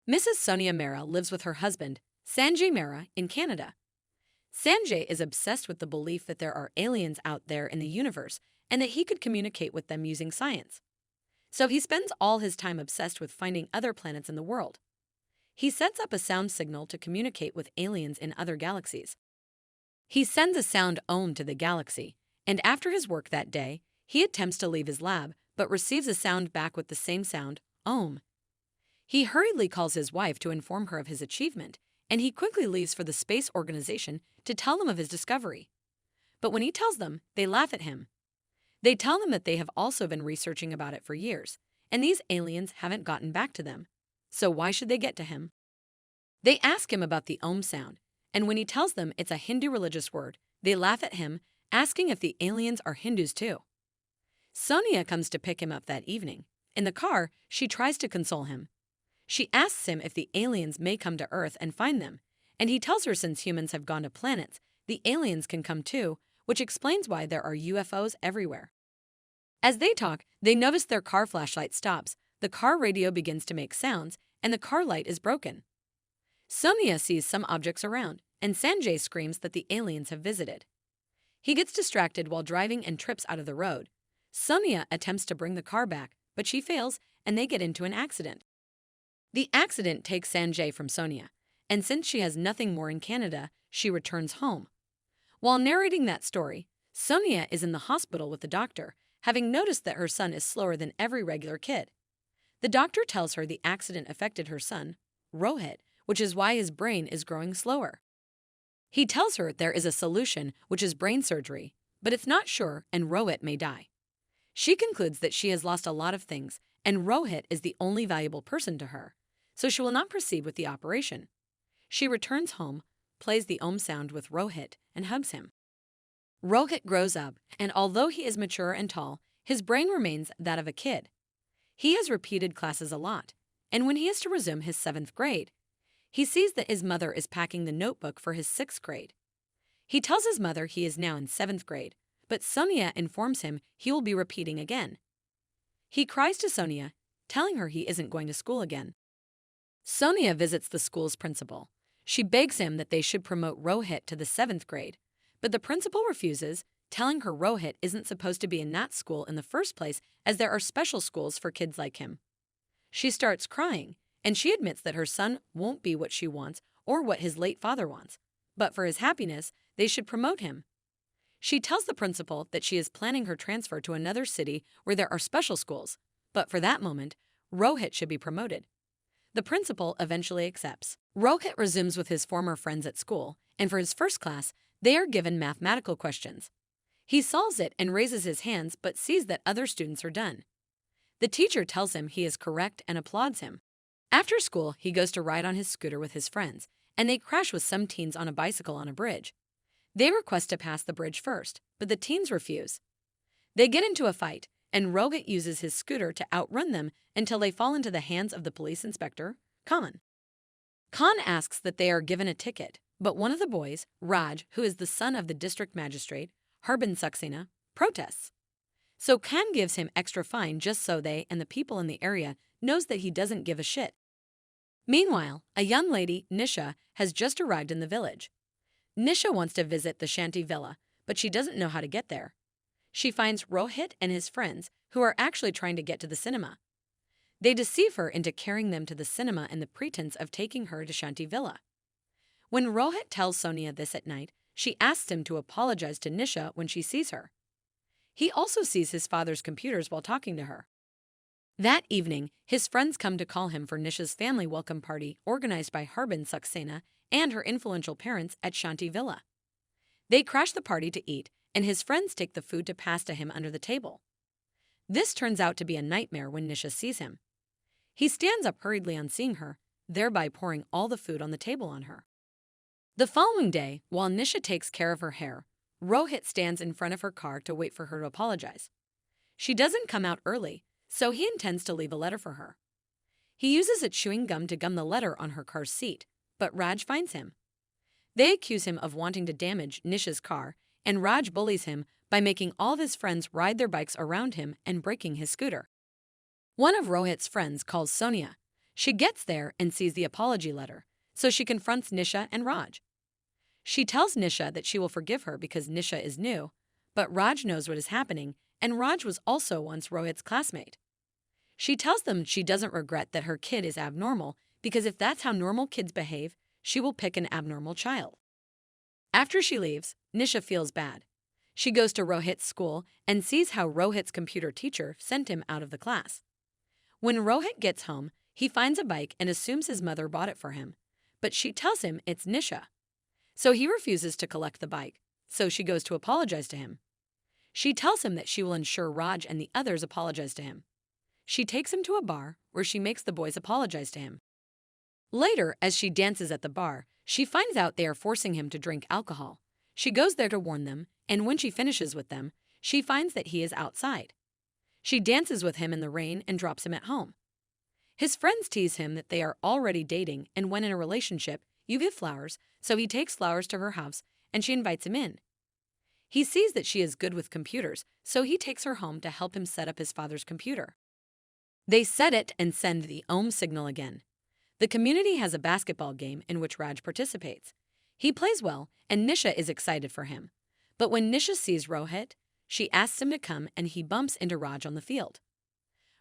Mrs. Sonia Mehra lives with her husband, Sanjay Mehra, in Canada. Sanjay is obsessed with the belief that there are aliens out there in the universe and that he could communicate with them using science. So he spends all his time obsessed with finding other planets in the world. He sets up a sound signal to communicate with aliens in other galaxies. He sends a sound ohm to the galaxy, and after his work that day, he attempts to leave his lab but receives a sound back with the same sound, ohm. He hurriedly calls his wife to inform her of his achievement, and he quickly leaves for the space organization to tell them of his discovery. But when he tells them, they laugh at him. They tell him that they have also been researching about it for years, and these aliens haven't gotten back to them. So why should they get to him? They ask him about the ohm sound, and when he tells them it's a Hindu religious word, they laugh at him, asking if the aliens are Hindus too. Sonia comes to pick him up that evening. In the car, she tries to console him. She asks him if the aliens may come to Earth and find them, and he tells her since humans have gone to planets, the aliens can come too, which explains why there are UFOs everywhere. As they talk, they notice their car flashlight stops, the car radio begins to make sounds, and the car light is broken. Sonia sees some objects around, and Sanjay screams that the aliens have visited. He gets distracted while driving and trips out of the road. Sonia attempts to bring the car back, but she fails, and they get into an accident. The accident takes Sanjay from Sonia, and since she has nothing more in Canada, she returns home. While narrating that story, Sonia is in the hospital with the doctor, having noticed that her son is slower than every regular kid. The doctor tells her the accident affected her son, Rohit, which is why his brain is growing slower. He tells her there is a solution, which is brain surgery, but it's not sure and Rohit may die. She concludes that she has lost a lot of things and Rohit is the only valuable person to her, so she will not proceed with the operation. She returns home, plays the ohm sound with Rohit, and hugs him. Rohit grows up, and although he is mature and tall, his brain remains that of a kid. He has repeated classes a lot, and when he is to resume his 7th grade, he sees that his mother is packing the notebook for his 6th grade. He tells his mother he is now in 7th grade, but Sonia informs him he will be repeating again. He cries to Sonia, telling her he isn't going to school again. Sonia visits the school's principal. She begs him that they should promote Rohit to the 7th grade, but the principal refuses, telling her Rohit isn't supposed to be in that school in the first place as there are special schools for kids like him. She starts crying, and she admits that her son won't be what she wants or what his late father wants, but for his happiness, they should promote him. She tells the principal that she is planning her transfer to another city where there are special schools, but for that moment, Rohit should be promoted. The principal eventually accepts. Rohit resumes with his former friends at school, and for his first class, they are given mathematical questions. He solves it and raises his hands but sees that other students are done. The teacher tells him he is correct and applauds him. After school, he goes to ride on his scooter with his friends, and they crash with some teens on a bicycle on a bridge. They request to pass the bridge first, but the teens refuse. They get into a fight, and Rohit uses his scooter to outrun them until they fall into the hands of the police inspector, Khan. Khan asks that they are given a ticket, but one of the boys, Raj, who is the son of the district magistrate, Harbin Saxena, protests. So Khan gives him extra fine just so they and the people in the area knows that he doesn't give a shit. Meanwhile, a young lady, Nisha, has just arrived in the village. Nisha wants to visit the Shanti Villa, but she doesn't know how to get there. She finds Rohit and his friends, who are actually trying to get to the cinema. They deceive her into carrying them to the cinema in the pretense of taking her to Shanti Villa. When Rohit tells Sonia this at night, she asks him to apologize to Nisha when she sees her. He also sees his father's computers while talking to her. That evening, his friends come to call him for Nisha's family welcome party organized by Harbin Saxena and her influential parents at Shanti Villa. They crash the party to eat, and his friends take the food to pass to him under the table. This turns out to be a nightmare when Nisha sees him. He stands up hurriedly on seeing her, thereby pouring all the food on the table on her. The following day, while Nisha takes care of her hair, Rohit stands in front of her car to wait for her to apologize. She doesn't come out early, so he intends to leave a letter for her. He uses a chewing gum to gum the letter on her car's seat, but Raj finds him. They accuse him of wanting to damage Nisha's car, and Raj bullies him by making all of his friends ride their bikes around him and breaking his scooter. One of Rohit's friends calls Sonia. She gets there and sees the apology letter, so she confronts Nisha and Raj. She tells Nisha that she will forgive her because Nisha is new, but Raj knows what is happening, and Raj was also once Rohit's classmate. She tells them she doesn't regret that her kid is abnormal because if that's how normal kids behave, she will pick an abnormal child. After she leaves, Nisha feels bad. She goes to Rohit's school and sees how Rohit's computer teacher sent him out of the class. When Rohit gets home, he finds a bike and assumes his mother bought it for him, but she tells him it's Nisha. So he refuses to collect the bike, so she goes to apologize to him. She tells him that she will ensure Raj and the others apologize to him. She takes him to a bar where she makes the boys apologize to him. Later, as she dances at the bar, she finds out they are forcing him to drink alcohol. She goes there to warn them, and when she finishes with them, she finds that he is outside. She dances with him in the rain and drops him at home. His friends tease him that they are already dating, and when in a relationship, you give flowers, so he takes flowers to her house, and she invites him in. He sees that she is good with computers, so he takes her home to help him set up his father's computer. They set it and send the Ohm signal again. The community has a basketball game in which Raj participates. He plays well, and Nisha is excited for him. But when Nisha sees Rohit, she asks him to come and he bumps into Raj on the field.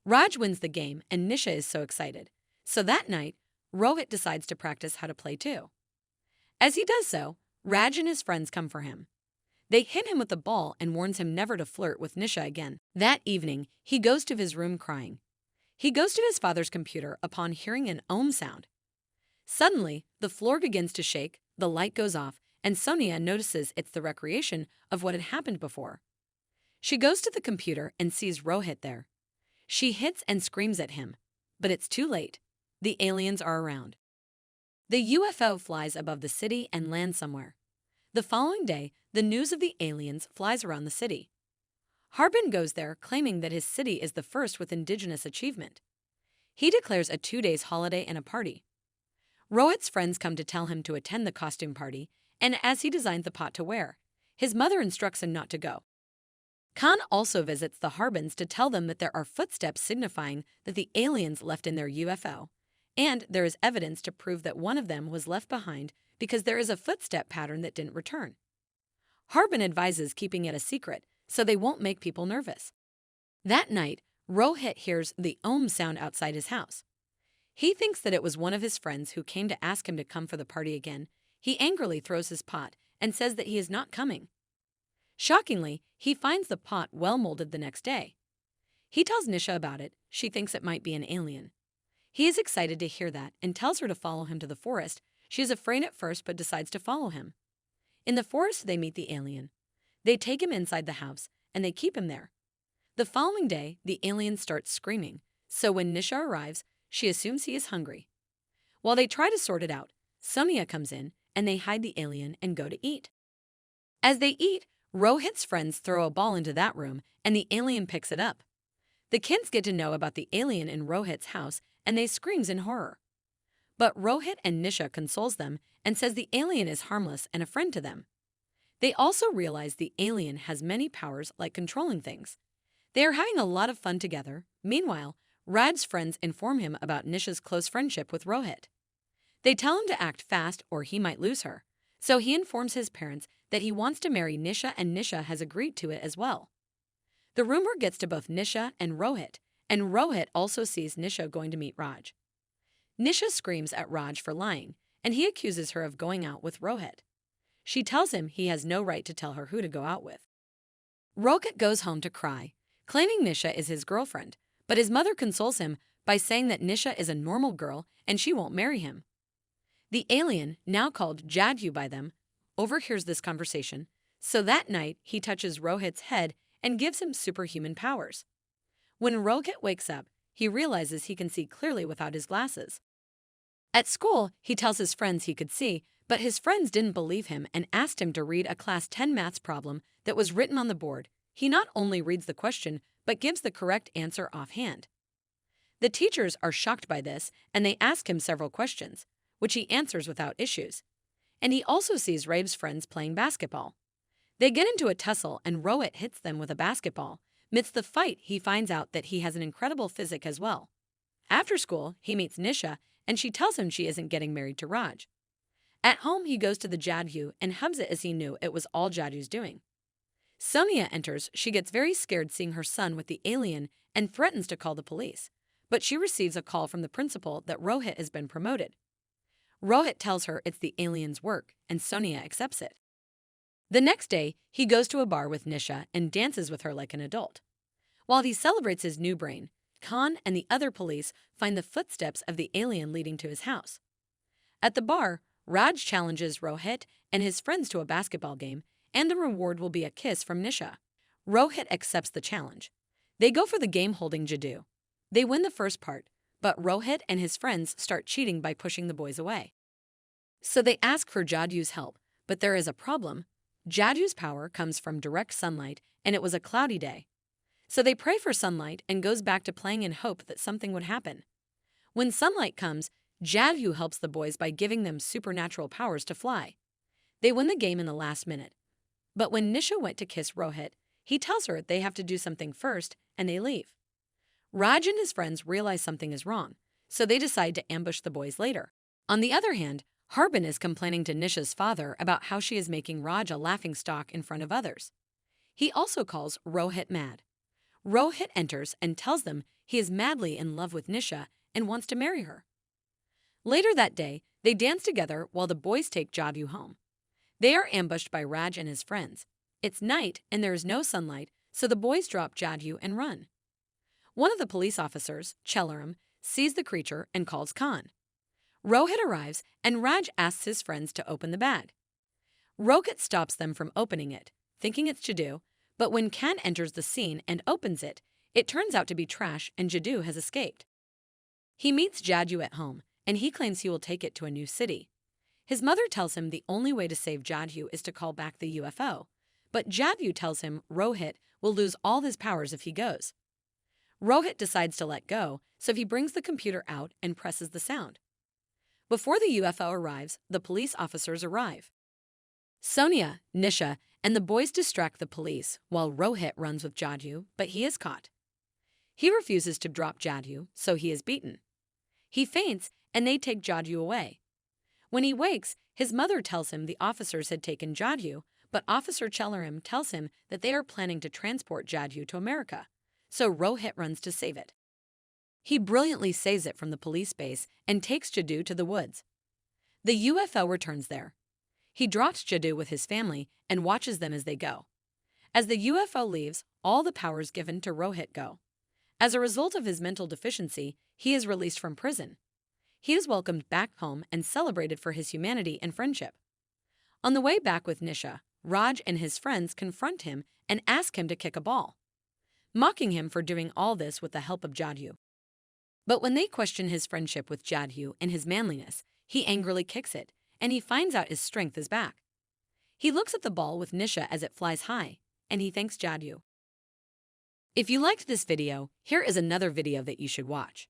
Raj wins the game and Nisha is so excited. So that night, Rohit decides to practice how to play too. As he does so, Raj and his friends come for him. They hit him with the ball and warns him never to flirt with Nisha again. That evening, he goes to his room crying. He goes to his father's computer upon hearing an Ohm sound. Suddenly, the floor begins to shake, the light goes off, and Sonia notices it's the recreation of what had happened before. She goes to the computer and sees Rohit there. She hits and screams at him, but it's too late. The aliens are around. The UFO flies above the city and lands somewhere. The following day, the news of the aliens flies around the city. Harbin goes there claiming that his city is the first with indigenous achievement. He declares a 2 days holiday and a party. Rohit's friends come to tell him to attend the costume party, and as he designs the pot to wear, his mother instructs him not to go. Khan also visits the Harbins to tell them that there are footsteps signifying that the aliens left in their UFO, and there is evidence to prove that one of them was left behind because there is a footstep pattern that didn't return. Harbin advises keeping it a secret so they won't make people nervous. That night, Rohit hears the Ohm sound outside his house. He thinks that it was one of his friends who came to ask him to come for the party again. He angrily throws his pot and says that he is not coming. Shockingly, he finds the pot well molded the next day. He tells Nisha about it. She thinks it might be an alien. He is excited to hear that and tells her to follow him to the forest. She is afraid at first but decides to follow him. In the forest, they meet the alien. They take him inside the house, and they keep him there. The following day, the alien starts screaming, so when Nisha arrives, she assumes he is hungry. While they try to sort it out, Sonia comes in, and they hide the alien and go to eat. As they eat, Rohit's friends throw a ball into that room, and the alien picks it up. The kids get to know about the alien in Rohit's house, and they screams in horror. But Rohit and Nisha consoles them and says the alien is harmless and a friend to them. They also realize the alien has many powers like controlling things. They are having a lot of fun together. Meanwhile, Raj's friends inform him about Nisha's close friendship with Rohit. They tell him to act fast or he might lose her, so he informs his parents that he wants to marry Nisha and Nisha has agreed to it as well. The rumor gets to both Nisha and Rohit also sees Nisha going to meet Raj. Nisha screams at Raj for lying, and he accuses her of going out with Rohit. She tells him he has no right to tell her who to go out with. Rohit goes home to cry, claiming Nisha is his girlfriend, but his mother consoles him by saying that Nisha is a normal girl and she won't marry him. The alien, now called Jadhu by them, overhears this conversation, so that night he touches Rohit's head and gives him superhuman powers. When Rohit wakes up, he realizes he can see clearly without his glasses. At school, he tells his friends he could see, but his friends didn't believe him and asked him to read a Class 10 maths problem that was written on the board. He not only reads the question, but gives the correct answer offhand. The teachers are shocked by this, and they ask him several questions, which he answers without issues. And he also sees Rave's friends playing basketball. They get into a tussle, and Rohit hits them with a basketball. Amidst the fight, he finds out that he has an incredible physique as well. After school, he meets Nisha, and she tells him she isn't getting married to Raj. At home, he goes to the Jadhu and hubs it as he knew it was all Jadhu's doing. Sonia enters. She gets very scared seeing her son with the alien and threatens to call the police. But she receives a call from the principal that Rohit has been promoted. Rohit tells her it's the alien's work, and Sonia accepts it. The next day, he goes to a bar with Nisha and dances with her like an adult. While he celebrates his new brain, Khan and the other police find the footsteps of the alien leading to his house. At the bar, Raj challenges Rohit and his friends to a basketball game, and the reward will be a kiss from Nisha. Rohit accepts the challenge. They go for the game holding Jadoo. They win the first part, but Rohit and his friends start cheating by pushing the boys away. So they ask for Jadoo's help, but there is a problem. Jadoo's power comes from direct sunlight, and it was a cloudy day. So they pray for sunlight and goes back to playing in hope that something would happen. When sunlight comes, Jadoo helps the boys by giving them supernatural powers to fly. They win the game in the last minute. But when Nisha went to kiss Rohit, he tells her they have to do something first, and they leave. Raj and his friends realize something is wrong, so they decide to ambush the boys later. On the other hand, Harbin is complaining to Nisha's father about how she is making Raj a laughingstock in front of others. He also calls Rohit mad. Rohit enters and tells them he is madly in love with Nisha and wants to marry her. Later that day, they dance together while the boys take Jadoo home. They are ambushed by Raj and his friends. It's night and there is no sunlight, so the boys drop Jadoo and run. One of the police officers, Chelaram, sees the creature and calls Khan. Rohit arrives and Raj asks his friends to open the bag. Rohit stops them from opening it, thinking it's Jadoo, but when Khan enters the scene and opens it, it turns out to be trash and Jadoo has escaped. He meets Jadoo at home, and he claims he will take it to a new city. His mother tells him the only way to save Jadoo is to call back the UFO, but Jadoo tells him Rohit will lose all his powers if he goes. Rohit decides to let go, so he brings the computer out and presses the sound. Before the UFO arrives, the police officers arrive. Sonia, Nisha, and the boys distract the police while Rohit runs with Jadoo, but he is caught. He refuses to drop Jadoo, so he is beaten. He faints, and they take Jadoo away. When he wakes, his mother tells him the officers had taken Jadoo, but Officer Chelaram tells him that they are planning to transport Jadoo to America, so Rohit runs to save it. He brilliantly saves it from the police base and takes Jadoo to the woods. The UFO returns there. He drops Jadoo with his family and watches them as they go. As the UFO leaves, all the powers given to Rohit go. As a result of his mental deficiency, he is released from prison. He is welcomed back home and celebrated for his humanity and friendship. On the way back with Nisha, Raj and his friends confront him and ask him to kick a ball, mocking him for doing all this with the help of Jadoo. But when they question his friendship with Jadoo and his manliness, he angrily kicks it, and he finds out his strength is back. He looks at the ball with Nisha as it flies high, and he thanks Jadoo. If you liked this video, here is another video that you should watch.